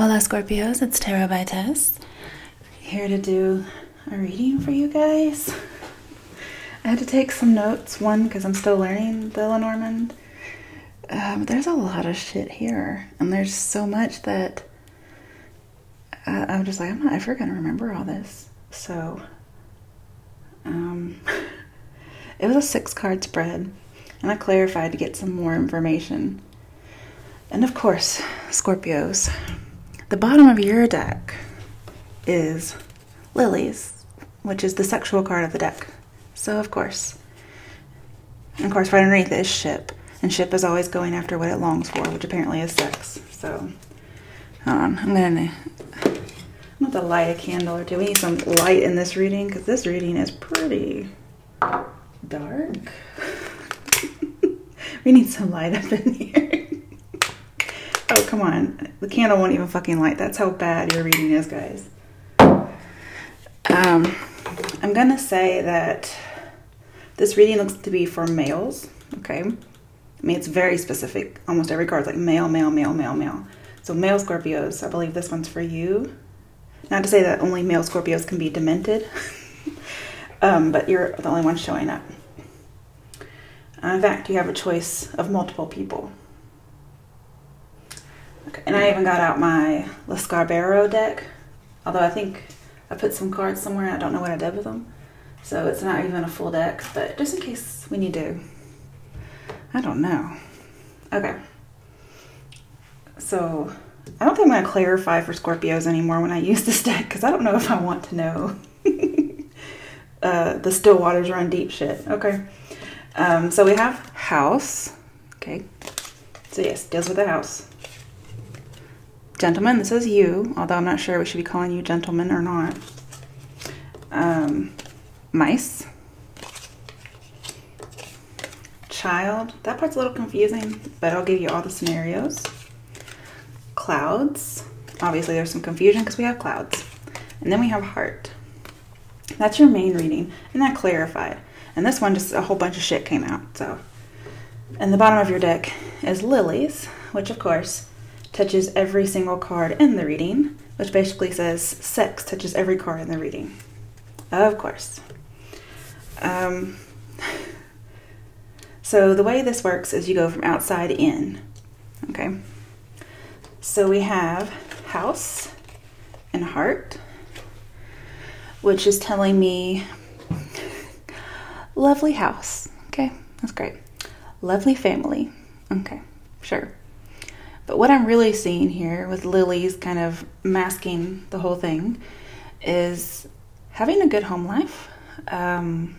Hola Scorpios, it's Tarot by Tess. Here to do a reading for you guys. I had to take some notes, one because I'm still learning the Lenormand. There's a lot of shit here, and there's so much that I'm just like, I'm not ever gonna remember all this. So, it was a 6-card spread, and I clarified to get some more information. And of course, Scorpios, the bottom of your deck is Lilies, which is the sexual card of the deck. So of course. And of course, right underneath it is ship. And ship is always going after what it longs for, which apparently is sex. So, hold on. I'm going to light a candle or two. We need some light in this reading, because this reading is pretty dark. We need some light up in here. Oh, come on. The candle won't even fucking light. That's how bad your reading is, guys. I'm going to say that this reading looks to be for males, okay? I mean, it's very specific. Almost every card's like male, male, male, male, male. So male Scorpios, I believe this one's for you. Not to say that only male Scorpios can be demented, but you're the only one showing up. In fact, you have a choice of multiple people. Okay, and I even got out my Scorpio deck, although I think I put some cards somewhere and I don't know what I did with them. So it's not even a full deck, but just in case we need to, I don't know. Okay. So I don't think I'm going to clarify for Scorpios anymore when I use this deck, because I don't know if I want to know. The still waters run deep shit. Okay. So we have house. Okay. So yes, deals with the house. Gentleman, this is you, although I'm not sure we should be calling you gentleman or not. Mice. Child. That part's a little confusing, but I'll give you all the scenarios. Clouds. Obviously there's some confusion because we have clouds. And then we have heart. That's your main reading, and that clarified. And this one, just a whole bunch of shit came out. So, and the bottom of your deck is lilies, which of course touches every single card in the reading, which basically says sex touches every card in the reading. Of course. So the way this works is you go from outside in. Okay. So we have house and heart, which is telling me lovely house. Okay, that's great. Lovely family. Okay, sure. But what I'm really seeing here with lilies kind of masking the whole thing is having a good home life, and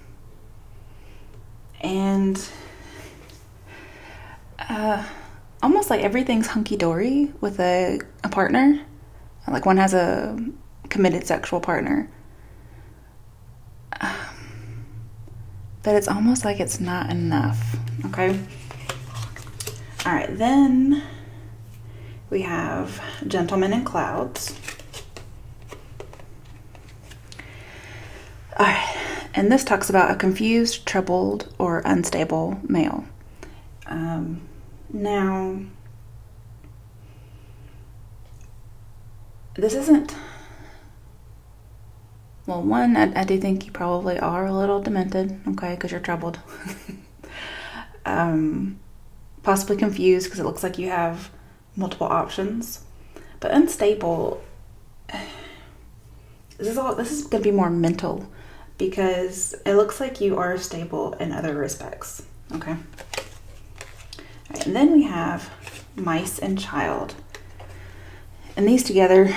almost like everything's hunky-dory with a partner. Like one has a committed sexual partner. But it's almost like it's not enough, okay? All right, then we have gentlemen and clouds. All right, and this talks about a confused, troubled, or unstable male. Now, this isn't, well, one, I do think you probably are a little demented, okay, because you're troubled. Possibly confused because it looks like you have multiple options. But unstable, this is going to be more mental, because it looks like you are stable in other respects, okay? All right, and then we have mice and child. And these together,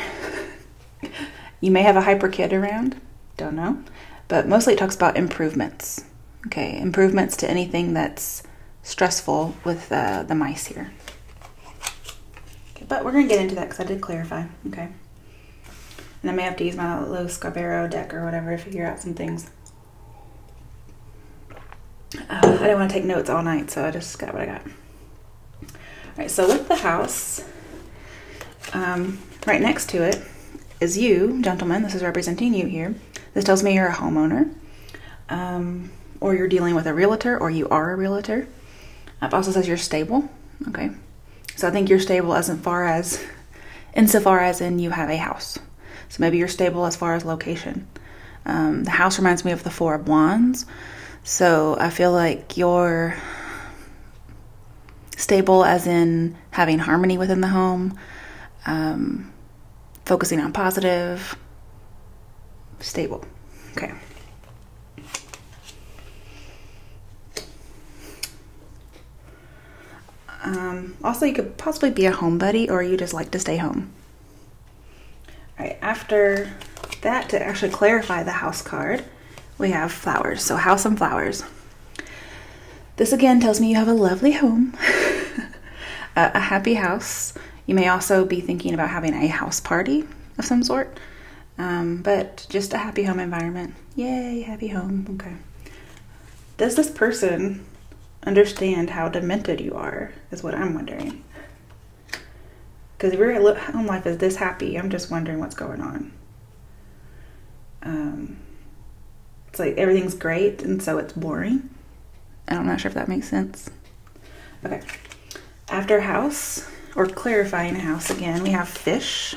you may have a hyper kid around, don't know, but mostly it talks about improvements. Okay, improvements to anything that's stressful with the mice here. Okay, but we're going to get into that because I did clarify, okay? And I may have to use my little Scorpio deck or whatever to figure out some things. I didn't want to take notes all night, so I just got what I got. All right, so with the house, right next to it is you, gentlemen. This is representing you here. This tells me you're a homeowner, or you're dealing with a realtor, or you are a realtor. It also says you're stable, okay? So I think you're stable as far as insofar as in you have a house. So maybe you're stable as far as location. The house reminds me of the Four of Wands. So I feel like you're stable as in having harmony within the home, focusing on positive, stable. Okay. Also, you could possibly be a homebody, or you just like to stay home. All right, after that, to actually clarify the house card, we have flowers. So house and flowers. This again tells me you have a lovely home, a happy house. You may also be thinking about having a house party of some sort, but just a happy home environment. Yay, happy home. Okay. Does this person understand how demented you are, is what I'm wondering. Because if your home life is this happy, I'm just wondering what's going on. It's like everything's great, and so it's boring. I'm not sure if that makes sense. Okay. After house, or clarifying house again, we have fish.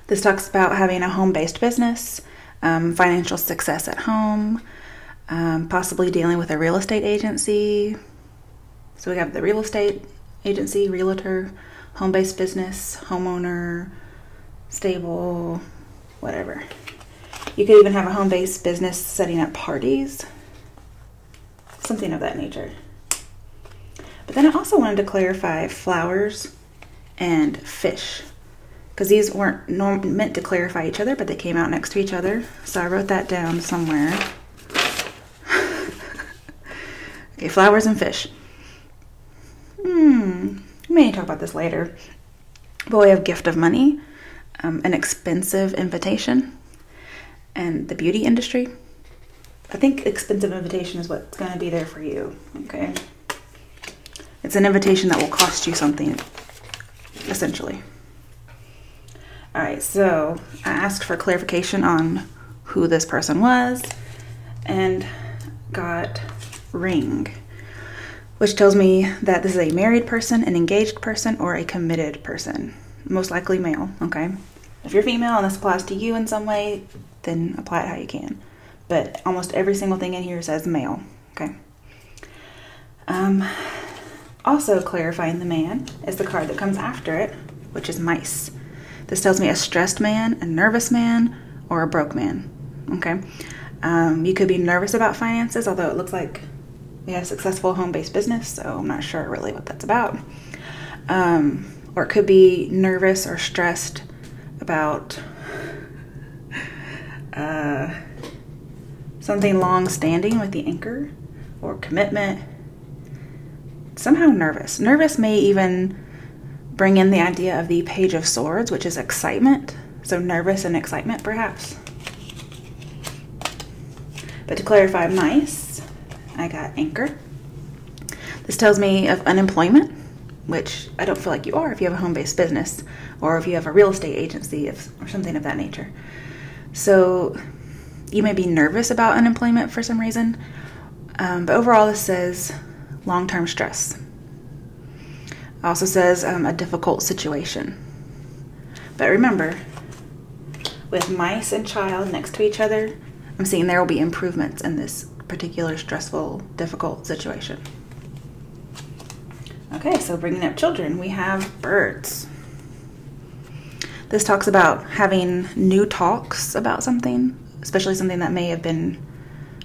This talks about having a home-based business, financial success at home, possibly dealing with a real estate agency. So we have the real estate agency, realtor, home-based business, homeowner, stable, whatever. You could even have a home-based business setting up parties, something of that nature. But then I also wanted to clarify flowers and fish, because these weren't meant to clarify each other, but they came out next to each other. So I wrote that down somewhere. Okay, flowers and fish. We may talk about this later. But we have gift of money, an expensive invitation, and the beauty industry. I think expensive invitation is what's going to be there for you, okay? It's an invitation that will cost you something, essentially. All right, so I asked for clarification on who this person was and got ring, which tells me that this is a married person, an engaged person, or a committed person. Most likely male, okay? If you're female and this applies to you in some way, then apply it how you can. But almost every single thing in here says male, okay? Also clarifying the man is the card that comes after it, which is mice. This tells me a stressed man, a nervous man, or a broke man, okay? You could be nervous about finances, although it looks like we have a successful home-based business, so I'm not sure really what that's about. Or it could be nervous or stressed about something long-standing with the anchor, or commitment. Somehow nervous. Nervous may even bring in the idea of the Page of Swords, which is excitement. So nervous and excitement, perhaps. But to clarify mice, I got anchor. This tells me of unemployment, which I don't feel like you are if you have a home-based business, or if you have a real estate agency or something of that nature. So you may be nervous about unemployment for some reason, but overall this says long-term stress. It also says a difficult situation. But remember, with mice and child next to each other, I'm seeing there will be improvements in this particular stressful, difficult situation. Okay, so bringing up children, we have birds. This talks about having new talks about something, especially something that may have been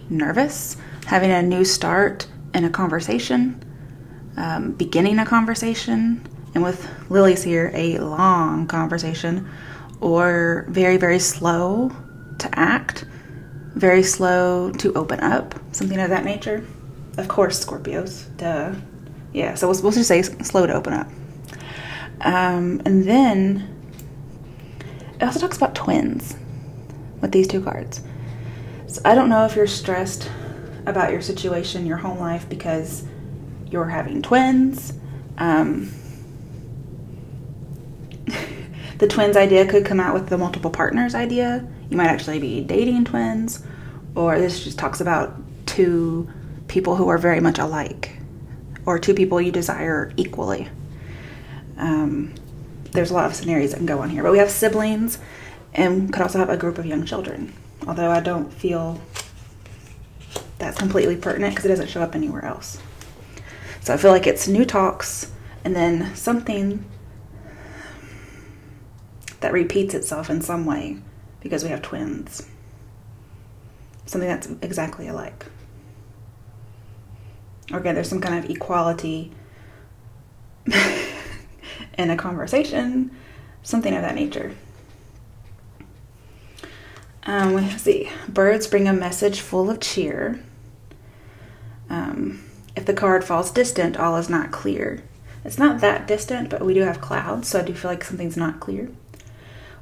nervous, having a new start in a conversation, beginning a conversation, and with lilies here, a long conversation, or very, very slow to act, very slow to open up, something of that nature. Of course, Scorpios, duh. Yeah, so we'll just say slow to open up. And then it also talks about twins with these two cards. So I don't know if you're stressed about your situation, your home life, because you're having twins. The twins idea could come out with the multiple partners idea. You might actually be dating twins, or this just talks about two people who are very much the there's a lot of scenarios that can go on here. But we have siblings, and could also have a group of young children. Although I don't feel that's completely pertinent because it doesn't show up anywhere else. So I feel like it's new talks and then something that repeats itself in some way because we have twins. Something that's exactly alike. Or again, there's some kind of equality in a conversation, something of that nature. Let's see. Birds bring a message full of cheer. If the card falls distant, all is not clear. It's not that distant, but we do have clouds, so I do feel like something's not clear.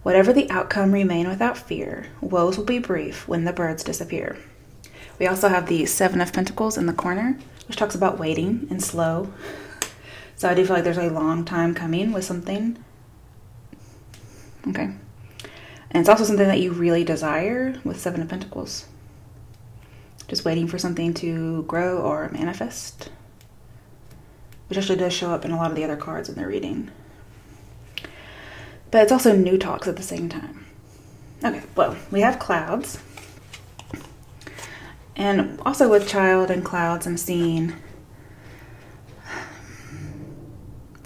Whatever the outcome, remain without fear. Woes will be brief when the birds disappear. We also have the Seven of Pentacles in the corner, which talks about waiting and slow. So I do feel like there's a long time coming with something. Okay. And it's also something that you really desire with Seven of Pentacles. Just waiting for something to grow or manifest. Which actually does show up in a lot of the other cards in the reading. But it's also new talks at the same time. Okay, well, we have clouds. And also with child and clouds, I'm seeing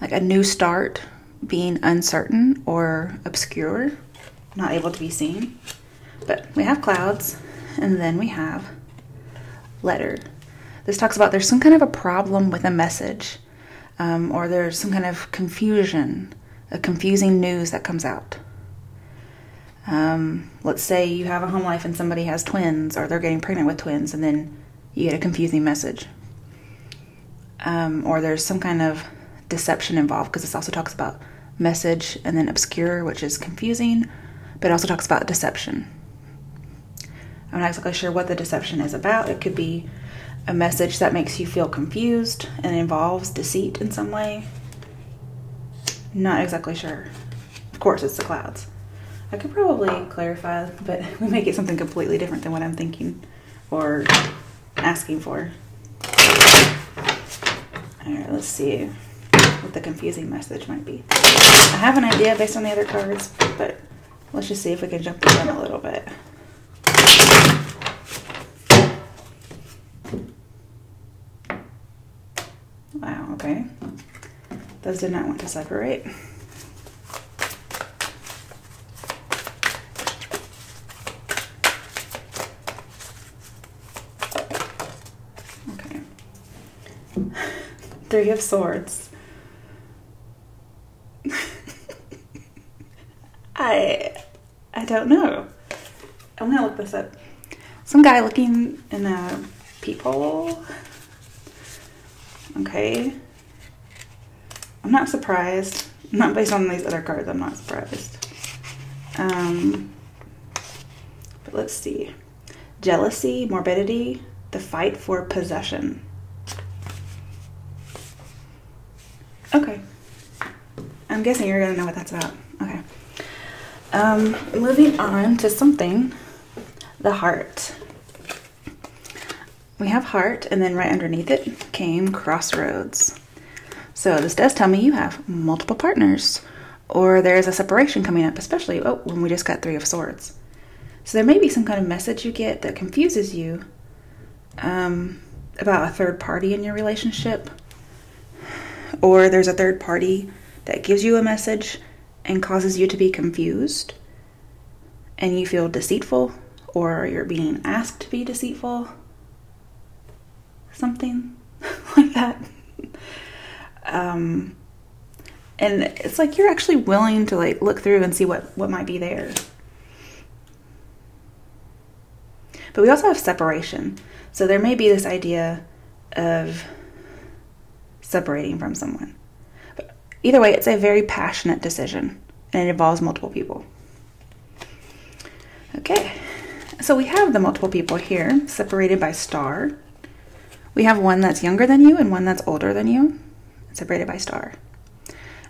like a new start being uncertain or obscure, not able to be seen. But we have clouds, and then we have letter. This talks about there's some kind of a problem with a message, or there's some kind of confusion, a confusing news that comes out. Let's say you have a home life and somebody has twins, or they're getting pregnant with twins, and then you get a confusing message. Or there's some kind of deception involved, because this also talks about message and then obscure, which is confusing, but it also talks about deception. I'm not exactly sure what the deception is about. It could be a message that makes you feel confused and involves deceit in some way. Not exactly sure. Of course, it's the clouds. I could probably clarify, but we may get something completely different than what I'm thinking or asking for. All right, let's see what the confusing message might be. I have an idea based on the other cards, but let's just see if we can jump the gun a little bit. Wow, okay. Those did not want to separate. Okay. Three of Swords. I don't know. I'm gonna look this up. Some guy looking in a peephole. Okay. I'm not surprised. Not based on these other cards, I'm not surprised. But let's see. Jealousy, morbidity, the fight for possession. Okay. I'm guessing you're gonna know what that's about. Okay. Moving on to something. The heart. We have heart, and then right underneath it came crossroads. So this does tell me you have multiple partners, or there's a separation coming up, especially when we just got Three of Swords. So there may be some kind of message you get that confuses you about a third party in your relationship, or there's a third party that gives you a message and causes you to be confused, and you feel deceitful, or you're being asked to be deceitful. Something like that. And it's like you're actually willing to like look through and see what might be there. But we also have separation. So there may be this idea of separating from someone. But either way, it's a very passionate decision, and it involves multiple people. Okay, so we have the multiple people here, separated by star. We have one that's younger than you and one that's older than you, separated by star.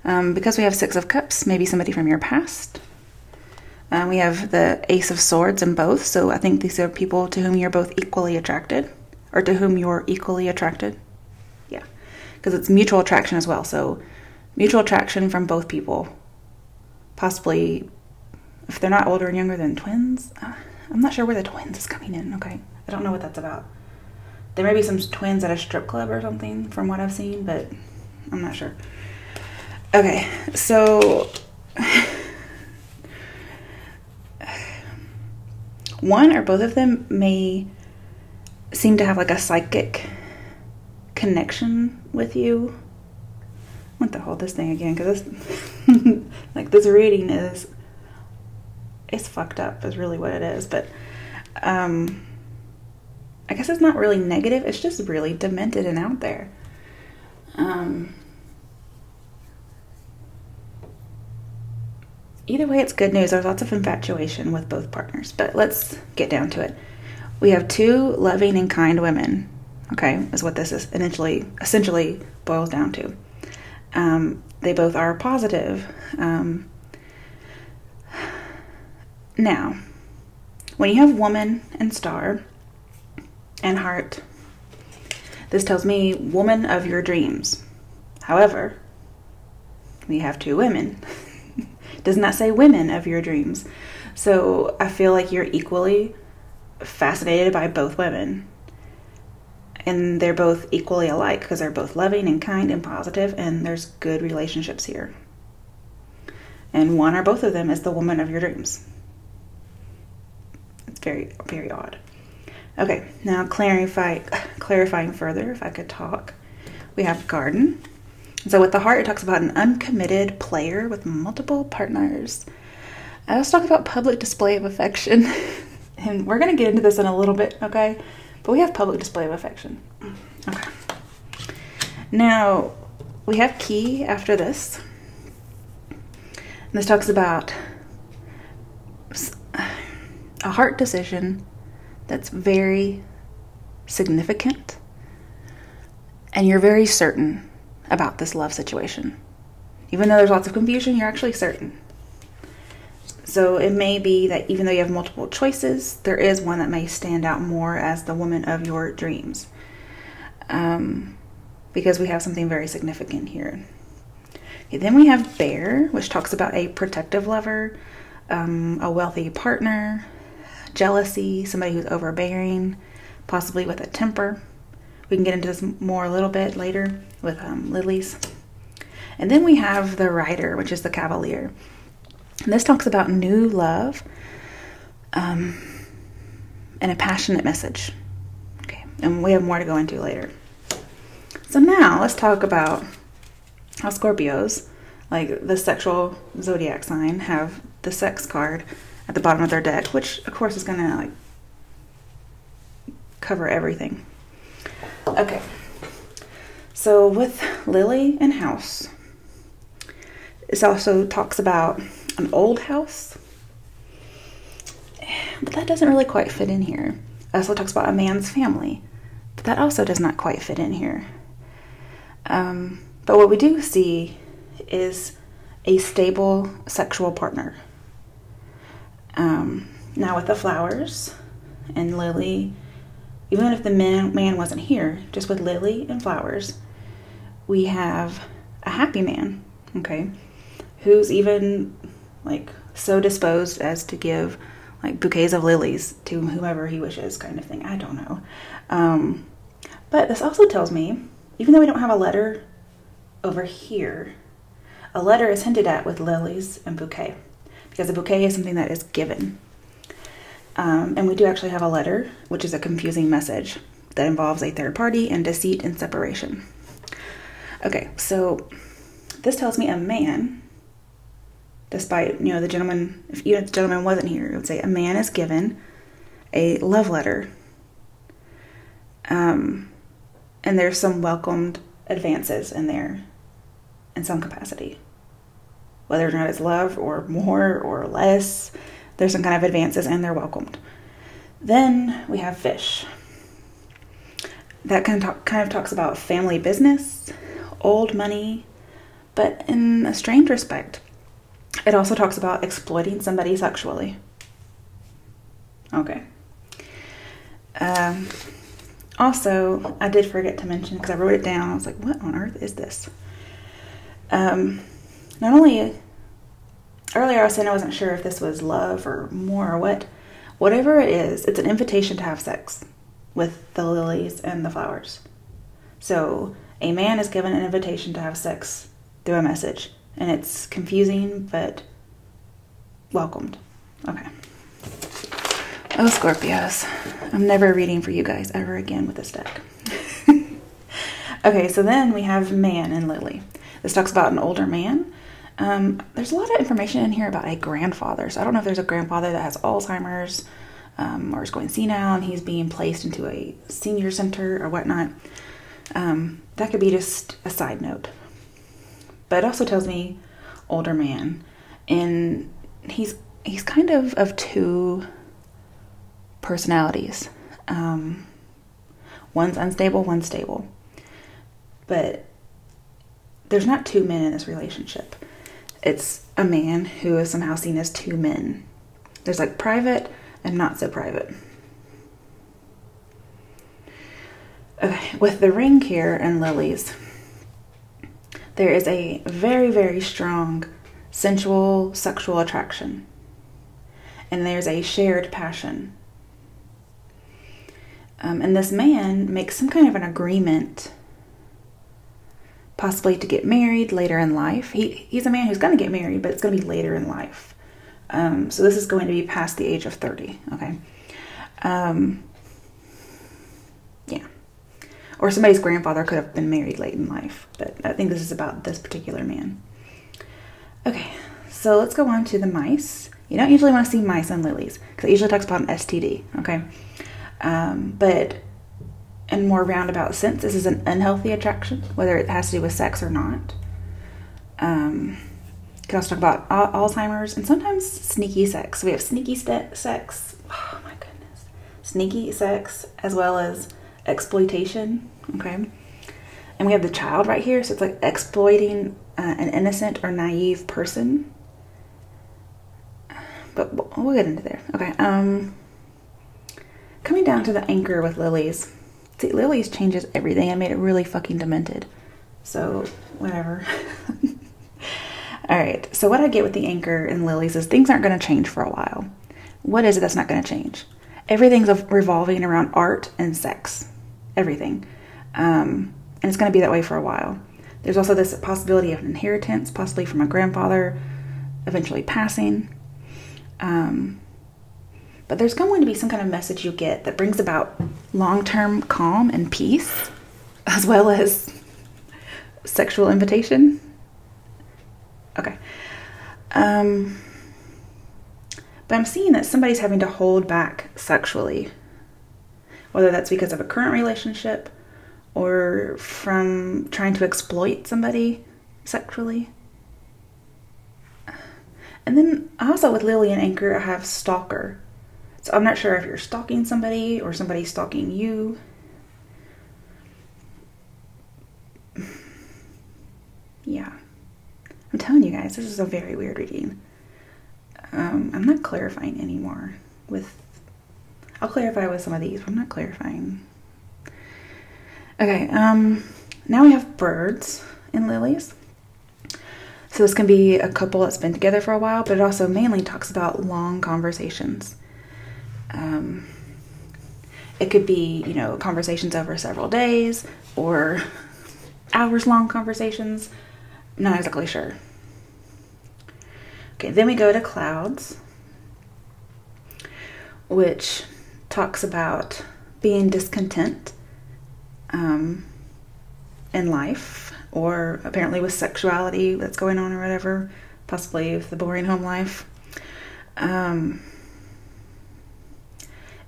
Because we have Six of Cups, maybe somebody from your past. We have the Ace of Swords in both, so I think these are people to whom you're both equally attracted, or to whom you're equally attracted. Yeah, because it's mutual attraction as well, so mutual attraction from both people possibly, if they're not older and younger than twins, I'm not sure where the twins is coming in, okay? I don't know what that's about. There may be some twins at a strip club or something from what I've seen, but I'm not sure. Okay, so one or both of them may seem to have like a psychic connection with you. I want to hold this thing again because this, like this reading it's fucked up is really what it is. But I guess it's not really negative. It's just really demented and out there. Either way, it's good news. There's lots of infatuation with both partners, but let's get down to it. We have two loving and kind women, okay, is what this is essentially boils down to. They both are positive. Now, when you have woman and star and heart, this tells me woman of your dreams. However, we have two women. Does not say women of your dreams. So I feel like you're equally fascinated by both women. And they're both equally alike because they're both loving and kind and positive, and there's good relationships here. And one or both of them is the woman of your dreams. It's very, very odd. Okay, now clarifying further, if I could talk. We have garden. So with the heart, it talks about an uncommitted player with multiple partners. I was talking about public display of affection. And we're going to get into this in a little bit, okay? But we have public display of affection. Okay. Now, we have key after this. And this talks about a heart decision that's very significant. And you're very certain about this love situation. Even though there's lots of confusion, you're actually certain. So it may be that even though you have multiple choices, there is one that may stand out more as the woman of your dreams. Because we have something very significant here. Okay, then we have bear, which talks about a protective lover, a wealthy partner, jealousy, somebody who's overbearing, possibly with a temper. We can get into this more a little bit later with lilies. And then we have the rider, which is the cavalier. And this talks about new love and a passionate message. Okay, and we have more to go into later. So now let's talk about how Scorpios, like the sexual zodiac sign, have the sex card at the bottom of their deck, which of course is going to like cover everything. Okay, so with Lily and house, this also talks about an old house, but that doesn't really quite fit in here. It also talks about a man's family, but that also does not quite fit in here. But what we do see is a stable sexual partner. Now with the flowers and Lily, even if the man wasn't here, just with Lily and flowers, we have a happy man, okay, who's even like so disposed as to give like bouquets of lilies to whomever he wishes, kind of thing. I don't know. But this also tells me, even though we don't have a letter over here, a letter is hinted at with lilies and bouquet, because a bouquet is something that is given. And we do actually have a letter, which is a confusing message that involves a third party and deceit and separation. Okay, so this tells me a man, despite, the gentleman, if the gentleman wasn't here, it would say a man is given a love letter. And there's some welcomed advances in there in some capacity. Whether or not it's love or more or less, there's some kind of advances and they're welcomed. Then we have fish. That kind of talks about family business, old money, but in a strange respect, it also talks about exploiting somebody sexually. Okay. Also, I did forget to mention, because I wrote it down, I was like, what on earth is this? Not only earlier I was saying I wasn't sure if this was love or more or what. Whatever it is, it's an invitation to have sex with the lilies and the flowers. So a man is given an invitation to have sex through a message. And it's confusing, but welcomed. Okay. Oh, Scorpios. I'm never reading for you guys ever again with this deck. Okay, so then we have man and lily. This talks about an older man. There's a lot of information in here about a grandfather. So I don't know if there's a grandfather that has Alzheimer's or is going senile and he's being placed into a senior center or whatnot. That could be just a side note. But it also tells me older man. And he's kind of two personalities. One's unstable, one's stable. But there's not two men in this relationship. It's a man who is somehow seen as two men. There's like private and not so private. Okay, with the ring here and lilies, there is a very, very strong sensual, sexual attraction. And there's a shared passion. And this man makes some kind of an agreement, possibly to get married later in life. He's a man who's going to get married, but it's going to be later in life. So this is going to be past the age of 30, okay? Yeah. Or somebody's grandfather could have been married late in life, but I think this is about this particular man. Okay, so let's go on to the mice. You don't usually want to see mice on lilies, because it usually talks about an STD, okay? But in more roundabout sense, this is an unhealthy attraction, whether it has to do with sex or not. Could also talk about Alzheimer's and sometimes sneaky sex. So we have sneaky sex. Oh my goodness. Sneaky sex as well as exploitation. Okay. And we have the child right here. So it's like exploiting an innocent or naive person. But we'll get into there. Okay. Coming down to the anchor with lilies. See, lilies changes everything and made it really fucking demented. So, whatever. Alright, so what I get with the anchor and lilies is things aren't going to change for a while. What is it that's not going to change? Everything's revolving around art and sex. Everything. And it's going to be that way for a while. There's also this possibility of an inheritance, possibly from a grandfather, eventually passing. But there's going to be some kind of message you get that brings about long-term calm and peace, as well as sexual invitation. Okay. But I'm seeing that somebody's having to hold back sexually, whether that's because of a current relationship or from trying to exploit somebody sexually. And then also with Lily and Anchor, I have stalker. So I'm not sure if you're stalking somebody or somebody's stalking you. Yeah. I'm telling you guys, this is a very weird reading. I'm not clarifying anymore I'll clarify with some of these, but I'm not clarifying. Okay, now we have birds and lilies. So this can be a couple that's been together for a while, but it also mainly talks about long conversations. It could be, conversations over several days or hours-long conversations. I'm not exactly sure. Okay, then we go to clouds, which talks about being discontent in life, or apparently with sexuality that's going on or whatever, possibly with the boring home life. It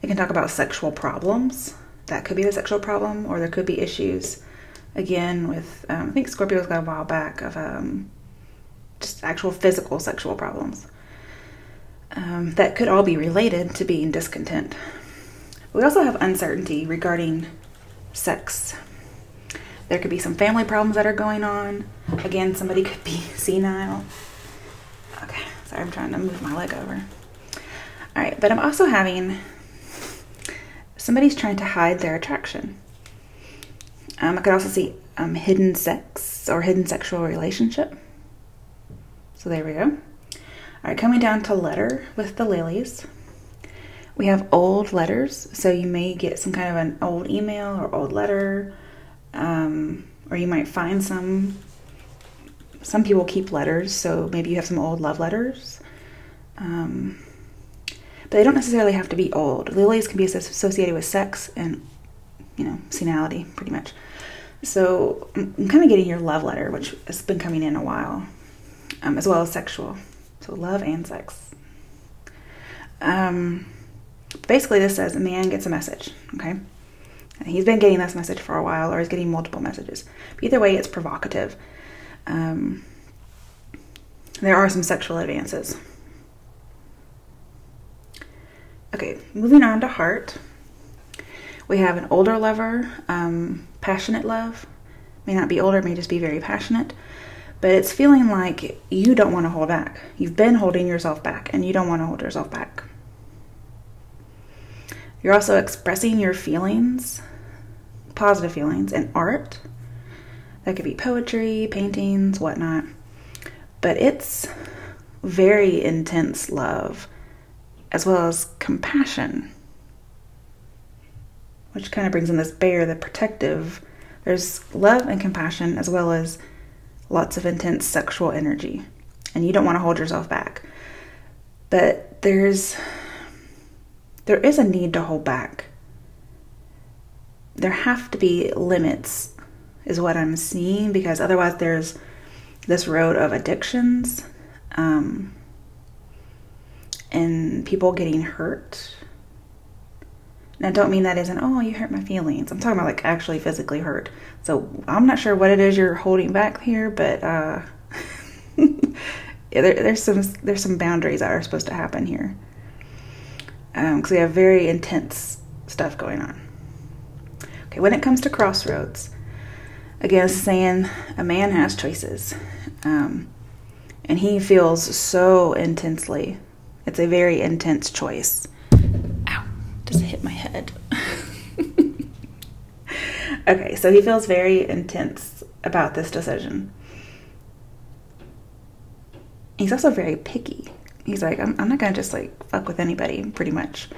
can talk about sexual problems. That could be the sexual problem, or there could be issues, again, with, I think Scorpio's got a while back of just actual physical sexual problems. That could all be related to being discontent. We also have uncertainty regarding sex. There could be some family problems that are going on. Again, somebody could be senile. Okay, sorry, I'm trying to move my leg over. All right, but I'm also having somebody's trying to hide their attraction. I could also see hidden sex or hidden sexual relationship. So there we go. All right, coming down to letter with the lilies. We have old letters, so you may get some kind of an old email or old letter, or you might find some people keep letters, so maybe you have some old love letters. But they don't necessarily have to be old. Lilies can be associated with sex and, senality, pretty much. So I'm kind of getting your love letter, which has been coming in a while, as well as sexual. So love and sex. Basically, this says a man gets a message, okay? And he's been getting this message for a while, or he's getting multiple messages. But either way, it's provocative. There are some sexual advances. Okay, moving on to heart. We have an older lover, passionate love. May not be older, may just be very passionate. But it's feeling like you don't want to hold back. You've been holding yourself back, and you don't want to hold yourself back. You're also expressing your feelings, positive feelings, in art. That could be poetry, paintings, whatnot. But it's very intense love, as well as compassion, which kind of brings in this bear, the protective. There's love and compassion, as well as lots of intense sexual energy, and you don't want to hold yourself back. But there is a need to hold back. There have to be limits, is what I'm seeing, because otherwise there's this road of addictions, and people getting hurt. And I don't mean that as in, oh, you hurt my feelings. I'm talking about like actually physically hurt. So I'm not sure what it is you're holding back here, but there's some boundaries that are supposed to happen here. Because we have very intense stuff going on. Okay, when it comes to crossroads, again, it's saying a man has choices. And he feels so intensely. It's a very intense choice. Ow, just hit my head. Okay, so he feels very intense about this decision. He's also very picky. He's like, I'm not going to just like fuck with anybody, pretty much.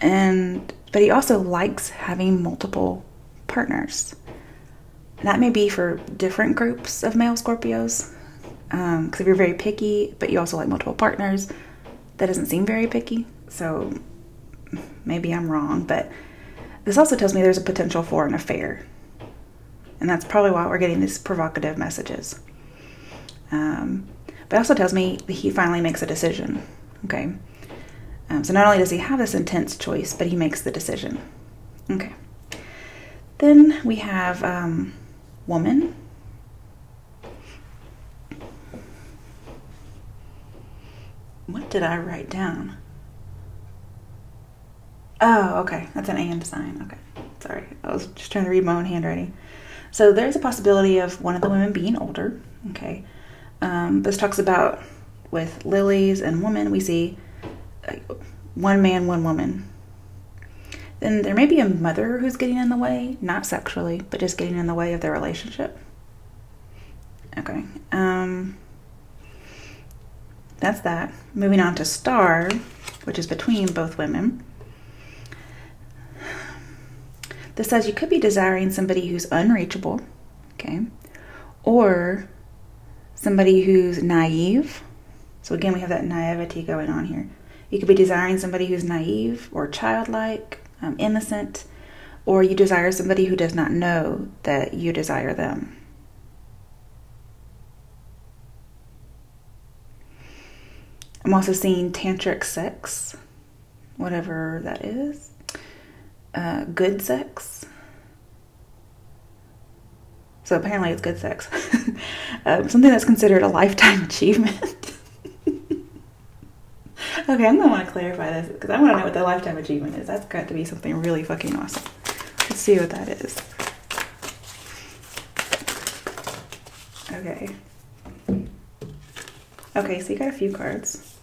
But he also likes having multiple partners. And that may be for different groups of male Scorpios. Because if you're very picky, but you also like multiple partners, that doesn't seem very picky. So maybe I'm wrong, but this also tells me there's a potential for an affair. And that's probably why we're getting these provocative messages. But it also tells me that he finally makes a decision. Okay. So not only does he have this intense choice, but he makes the decision. Okay. Then we have woman. What did I write down? Oh, okay. That's an and sign. Okay. Sorry. I was just trying to read my own handwriting. So there's a possibility of one of the women being older. Okay. This talks about with lilies and woman, we see one man, one woman. Then there may be a mother who's getting in the way, not sexually, but just getting in the way of their relationship. Okay. That's that. Moving on to star, which is between both women. This says you could be desiring somebody who's unreachable, okay, or somebody who's naive. So again, we have that naivety going on here. You could be desiring somebody who's naive or childlike, innocent, or you desire somebody who does not know that you desire them. I'm also seeing tantric sex, whatever that is. Good sex. So apparently it's good sex. Something that's considered a lifetime achievement. Okay, I'm going to want to clarify this because I want to know what the lifetime achievement is. That's got to be something really fucking awesome. Let's see what that is. Okay. Okay, so you got a few cards.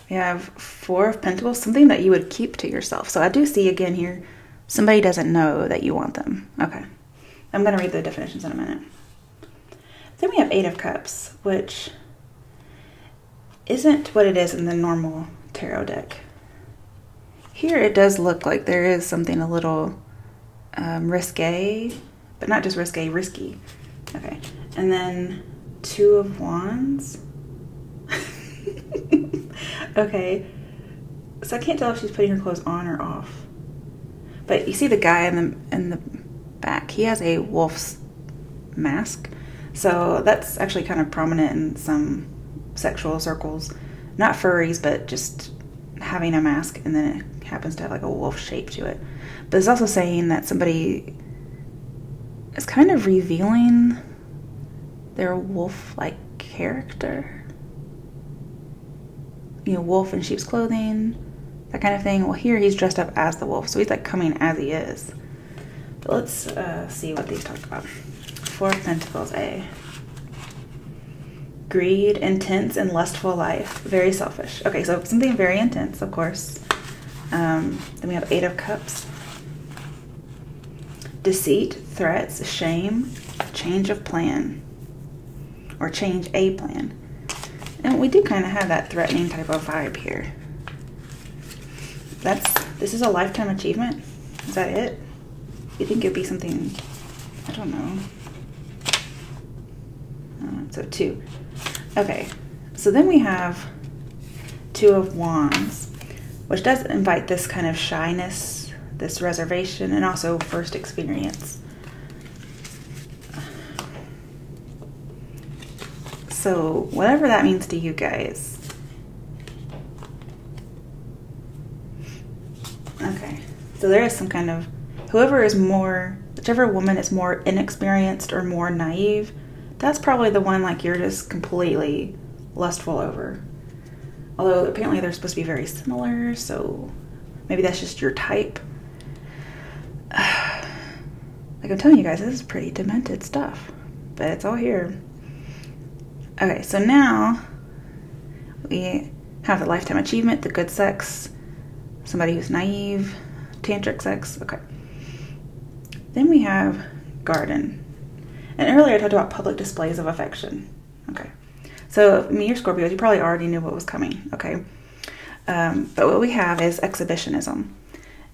We have Four of Pentacles, something that you would keep to yourself. So I do see again here, somebody doesn't know that you want them. Okay. I'm going to read the definitions in a minute. Then we have Eight of Cups, which isn't what it is in the normal tarot deck. Here it does look like there is something a little risque, but not just risque, risky. Okay, and then 2 of Wands. Okay, so I can't tell if she's putting her clothes on or off. But you see the guy in the back, he has a wolf's mask. So that's actually kind of prominent in some sexual circles. Not furries, but just having a mask, and then it happens to have like a wolf shape to it. But it's also saying that somebody is kind of revealing their wolf-like character. You know, wolf in sheep's clothing, that kind of thing. Well, here he's dressed up as the wolf, so he's like coming as he is. But let's see what these talk about. 4 of Pentacles, greed, intense and lustful life, very selfish. Okay, so something very intense, of course. Then we have 8 of Cups. Deceit, threats, shame, change of plan, or change a plan. And we do kind of have that threatening type of vibe here. This is a lifetime achievement. Is that it? You think it'd be something, I don't know. So 2. Okay, so then we have 2 of Wands, which does invite this kind of shyness, this reservation, and also first experience. So whatever that means to you guys. Okay, so there is some kind of, whichever woman is more inexperienced or more naive, that's probably the one like you're just completely lustful over. Although apparently they're supposed to be very similar, so maybe that's just your type. Like I'm telling you guys, this is pretty demented stuff, but it's all here. Okay, so now we have the lifetime achievement, the good sex, somebody who's naive, tantric sex. Okay. Then we have garden. And earlier I talked about public displays of affection. Okay. So me or Scorpios, you probably already knew what was coming. Okay. But what we have is exhibitionism.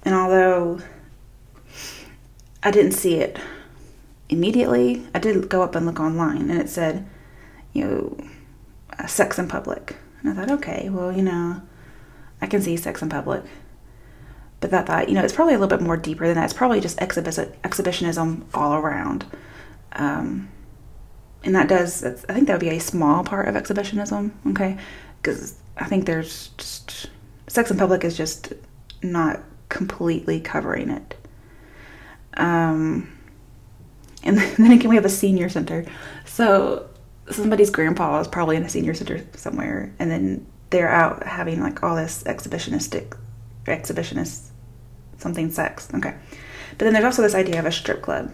And although I didn't see it immediately, I did go up and look online, and it said, you know, sex in public. And I thought, okay, well, you know, I can see sex in public. But that thought, you know, it's probably a little bit more deeper than that. It's probably just exhibitionism all around. And that does, I think that would be a small part of exhibitionism, okay? Because I think there's just, sex in public is just not completely covering it. And then again, we have a senior center. So somebody's grandpa is probably in a senior center somewhere, and then they're out having like all this exhibitionist something sex. Okay. But then there's also this idea of a strip club.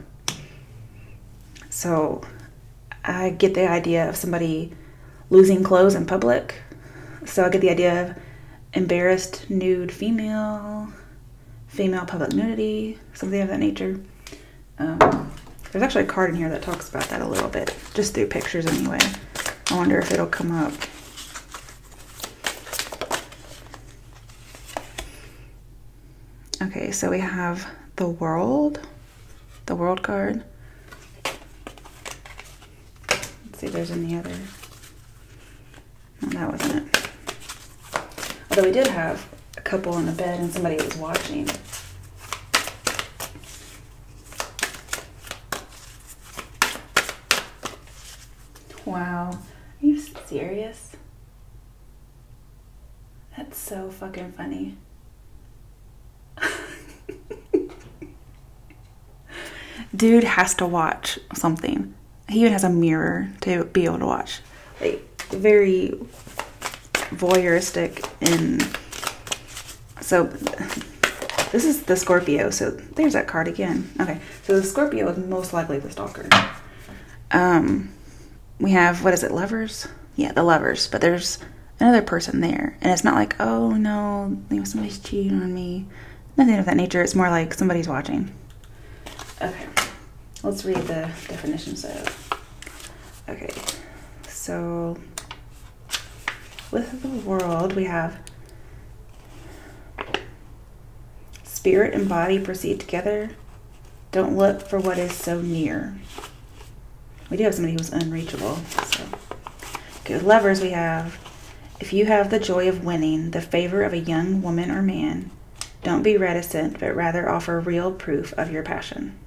So I get the idea of somebody losing clothes in public. So I get the idea of embarrassed nude female public nudity, something of that nature. There's actually a card in here that talks about that a little bit, just through pictures anyway. I wonder if it'll come up. Okay, so we have the world card. Let's see if there's any other. No, that wasn't it. Although we did have a couple in the bed and somebody was watching. Wow, are you serious? That's so fucking funny. Dude has to watch something. He even has a mirror to be able to watch. Like, very voyeuristic. And so this is the Scorpio. So there's that card again. Okay, so the Scorpio is most likely the stalker. We have, what is it, lovers? Yeah, the lovers. But there's another person there. And it's not like, oh no, you know, somebody's cheating on me. Nothing of that nature. It's more like somebody's watching. Okay, let's read the definition. So, okay, so With the World, we have spirit and body proceed together. Don't look for what is so near. We do have somebody who's unreachable. So, okay, with Lovers, we have, if you have the joy of winning the favor of a young woman or man, don't be reticent, but rather offer real proof of your passion.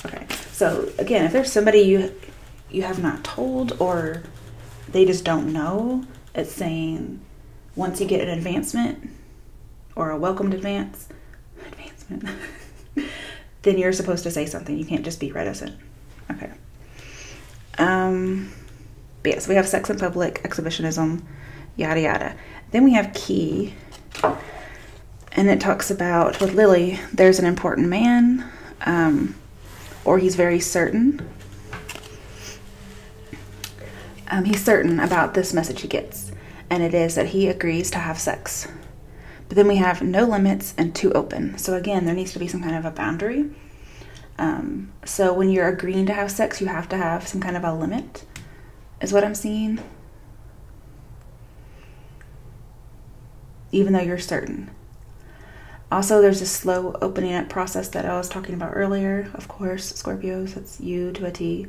Okay, so again, if there's somebody you have not told, or they just don't know, it's saying once you get an advancement or a welcomed advancement, then you're supposed to say something. You can't just be reticent. Okay. But yes, we have sex in public, exhibitionism, yada yada. Then we have Key, and it talks about, with Lily, there's an important man, or he's very certain. He's certain about this message he gets, and it is that he agrees to have sex. But then we have no limits and too open. So again, there needs to be some kind of a boundary. So when you're agreeing to have sex, you have to have some kind of a limit, is what I'm seeing. Even though you're certain. Also, there's a slow opening up process that I was talking about earlier. Of course, Scorpios, that's you to a T.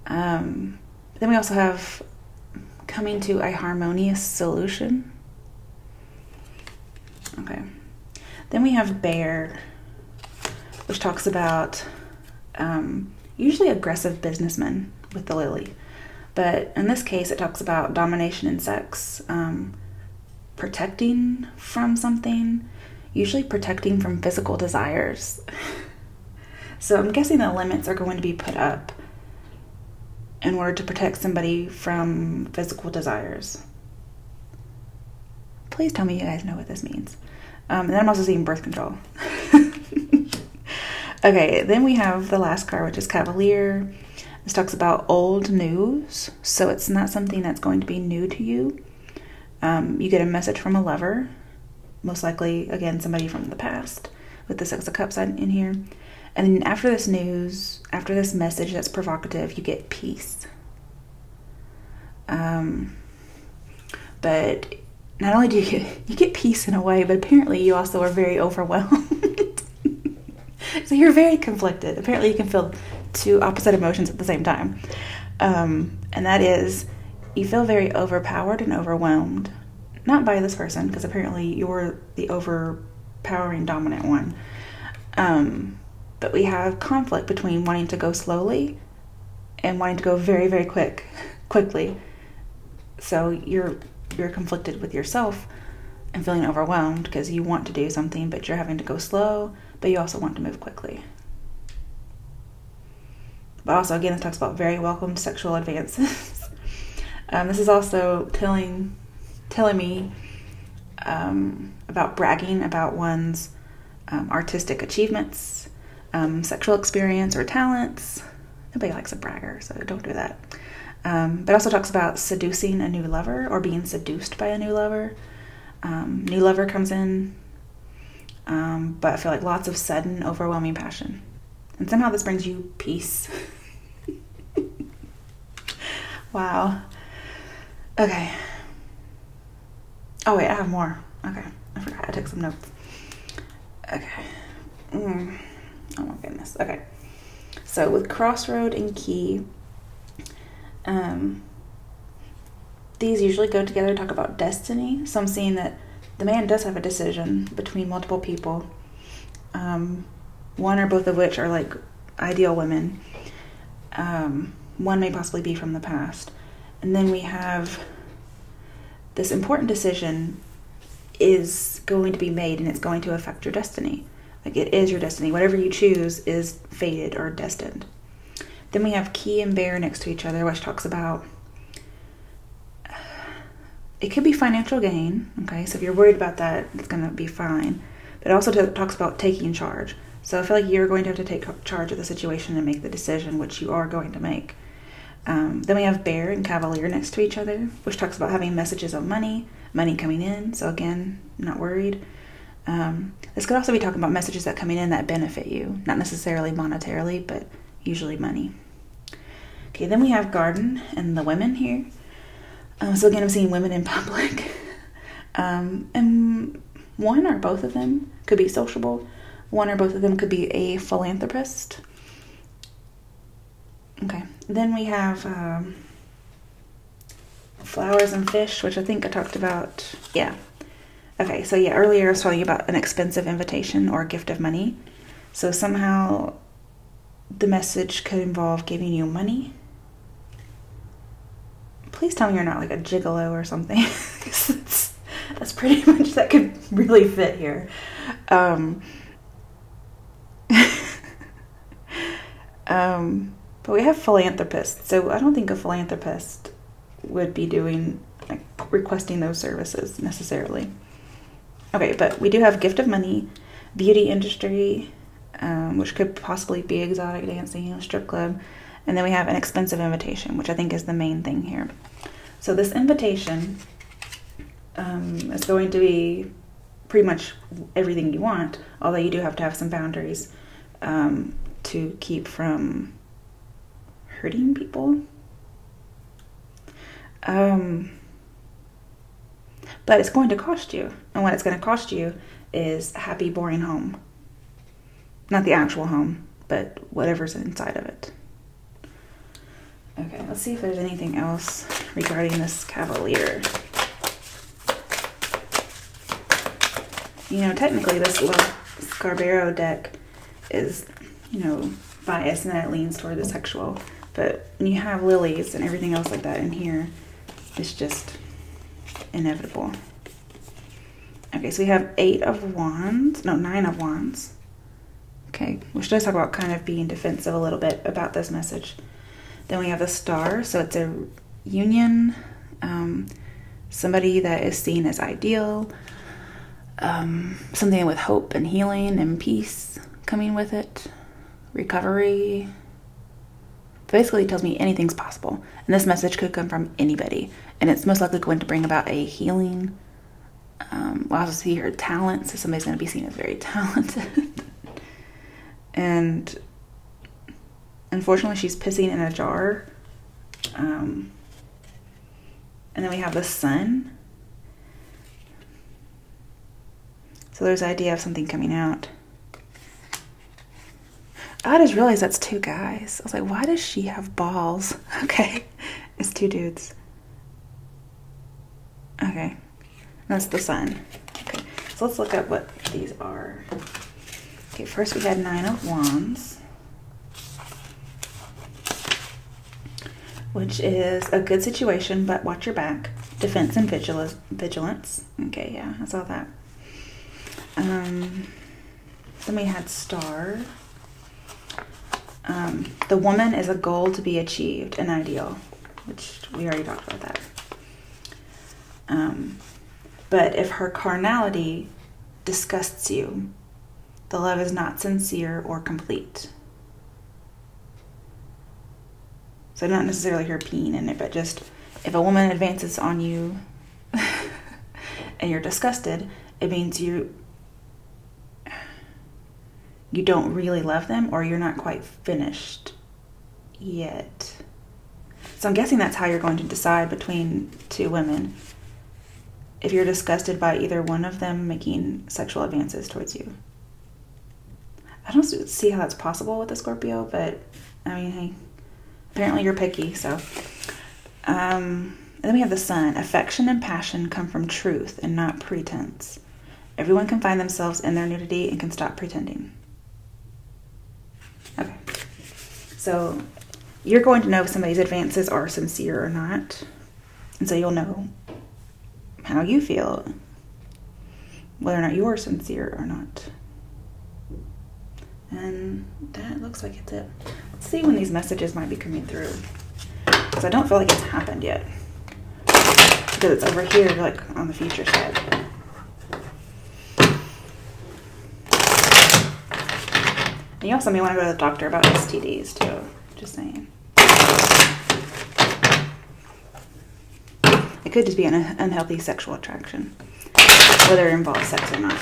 Then we also have coming to a harmonious solution. Okay. Then we have Bear, which talks about usually aggressive businessmen with the Lily. But in this case, it talks about domination in sex, protecting from something, usually protecting from physical desires. So I'm guessing the limits are going to be put up in order to protect somebody from physical desires. Please tell me you guys know what this means. And then I'm also seeing birth control. Okay, then we have the last card, which is Cavalier. This talks about old news. So it's not something that's going to be new to you. You get a message from a lover. Most likely, again, somebody from the past, with the Six of Cups in here. And then after this news, after this message that's provocative, you get peace. But not only do you get peace in a way, but apparently you also are very overwhelmed. So you're very conflicted. Apparently you can feel two opposite emotions at the same time. And that is, you feel very overpowered and overwhelmed. Not by this person, because apparently you're the overpowering dominant one. But we have conflict between wanting to go slowly and wanting to go very, very quickly. So you're conflicted with yourself and feeling overwhelmed because you want to do something, but you're having to go slow, but you also want to move quickly. But also, again, it talks about very welcomed sexual advances. This is also telling me about bragging about one's artistic achievements, sexual experience or talents. Nobody likes a bragger, so don't do that. But also talks about seducing a new lover or being seduced by a new lover. New lover comes in, but I feel like lots of sudden, overwhelming passion. And somehow this brings you peace. Wow. Okay. Oh wait, I have more. Okay, I forgot I took some notes. Okay. Oh my goodness. Okay. So with Crossroad and Key, these usually go together to talk about destiny. So I'm seeing that the man does have a decision between multiple people. One or both of which are like ideal women. One may possibly be from the past. And then we have this important decision is going to be made, and it's going to affect your destiny. Like, it is your destiny. Whatever you choose is fated or destined. Then we have Key and Bear next to each other, which talks about, it could be financial gain. Okay, so if you're worried about that, it's going to be fine. But it also talks about taking charge. So I feel like you're going to have to take charge of the situation and make the decision, which you are going to make. Then we have Bear and Cavalier next to each other, which talks about having messages of money coming in. So again, not worried. This could also be talking about messages that coming in that benefit you, not necessarily monetarily, but usually money. Okay, then we have Garden and the women here. So again, I'm seeing women in public. And one or both of them could be sociable. One or both of them could be a philanthropist. Okay. Then we have flowers and fish, which I think I talked about. Yeah. Okay, so yeah, earlier I was telling you about an expensive invitation or a gift of money. So somehow the message could involve giving you money. Please tell me you're not like a gigolo or something. That's pretty much, that could really fit here. But we have philanthropists, so I don't think a philanthropist would be doing, like, requesting those services necessarily. Okay, but we do have gift of money, beauty industry, which could possibly be exotic dancing, a strip club, and then we have an expensive invitation, which I think is the main thing here. So this invitation is going to be pretty much everything you want, although you do have to have some boundaries to keep from hurting people. But it's going to cost you. And what it's going to cost you is a happy, boring home. Not the actual home, but whatever's inside of it. Okay, let's see if there's anything else regarding this Cavalier. You know, technically this little Scorpio deck is, you know, biased and that it leans toward the sexual. But when you have lilies and everything else like that in here, it's just inevitable. Okay, so we have 9 of Wands. Okay, which does talk about kind of being defensive a little bit about this message. Then we have the Star, so it's a union, somebody that is seen as ideal, something with hope and healing and peace coming with it, recovery. Basically, it tells me anything's possible, and this message could come from anybody, and it's most likely going to bring about a healing. We'll also see her talent, so somebody's going to be seen as very talented. And unfortunately, she's pissing in a jar. And then we have the Sun. So there's the idea of something coming out. I just realized that's 2 guys. I was like, why does she have balls? Okay, it's 2 dudes. Okay, that's the Sun. Okay, so let's look up what these are. Okay, first we had 9 of Wands, which is a good situation, but watch your back. Defense and vigilance. Okay, yeah, I saw that. Then we had Star. The woman is a goal to be achieved, an ideal, which we already talked about that. But if her carnality disgusts you, the love is not sincere or complete. So not necessarily her peeing in it, but just if a woman advances on you and you're disgusted, it means you don't really love them, or you're not quite finished yet. So I'm guessing that's how you're going to decide between 2 women. If you're disgusted by either one of them making sexual advances towards you. I don't see how that's possible with a Scorpio, but I mean, hey, apparently you're picky, so. And then we have the Sun. Affection and passion come from truth and not pretense. Everyone can find themselves in their nudity and can stop pretending. Okay. So you're going to know if somebody's advances are sincere or not. And so you'll know how you feel, whether or not you're sincere or not. And that looks like it's it. Let's see when these messages might be coming through, because I don't feel like it's happened yet, because it's over here, like on the future side. And you also may want to go to the doctor about STDs too, just saying. It could just be an unhealthy sexual attraction, whether it involves sex or not.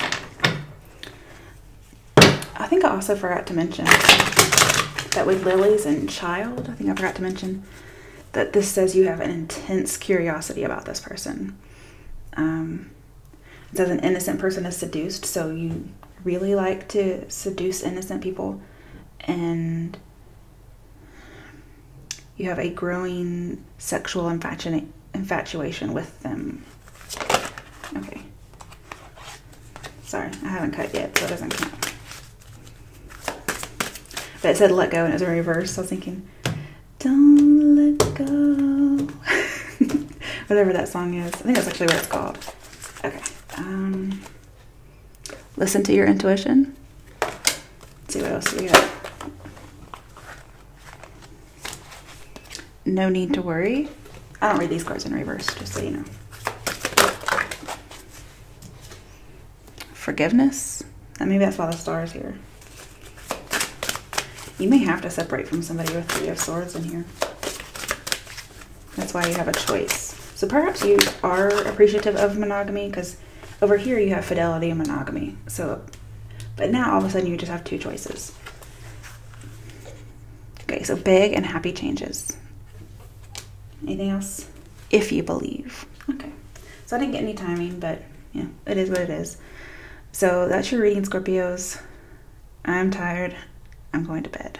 I think I also forgot to mention that with lilies and child, I think I forgot to mention that this says you have an intense curiosity about this person. It says an innocent person is seduced, so you really like to seduce innocent people, and you have a growing sexual infatuation with them. Okay. Sorry, I haven't cut yet, so it doesn't count. But it said let go, and it was in reverse. So I was thinking, don't let go. Whatever that song is. I think that's actually what it's called. Okay. Listen to your intuition. Let's see what else we got. No need to worry. I don't read these cards in reverse, just so you know. Forgiveness. And maybe that's why the star is here. You may have to separate from somebody with 3 of Swords in here. That's why you have a choice. So perhaps you are appreciative of monogamy, because over here you have fidelity and monogamy. So, but now all of a sudden you just have 2 choices. Okay, so big and happy changes. Anything else? If you believe. Okay. So I didn't get any timing, but yeah, it is what it is. So that's your reading, Scorpios. I'm tired. I'm going to bed.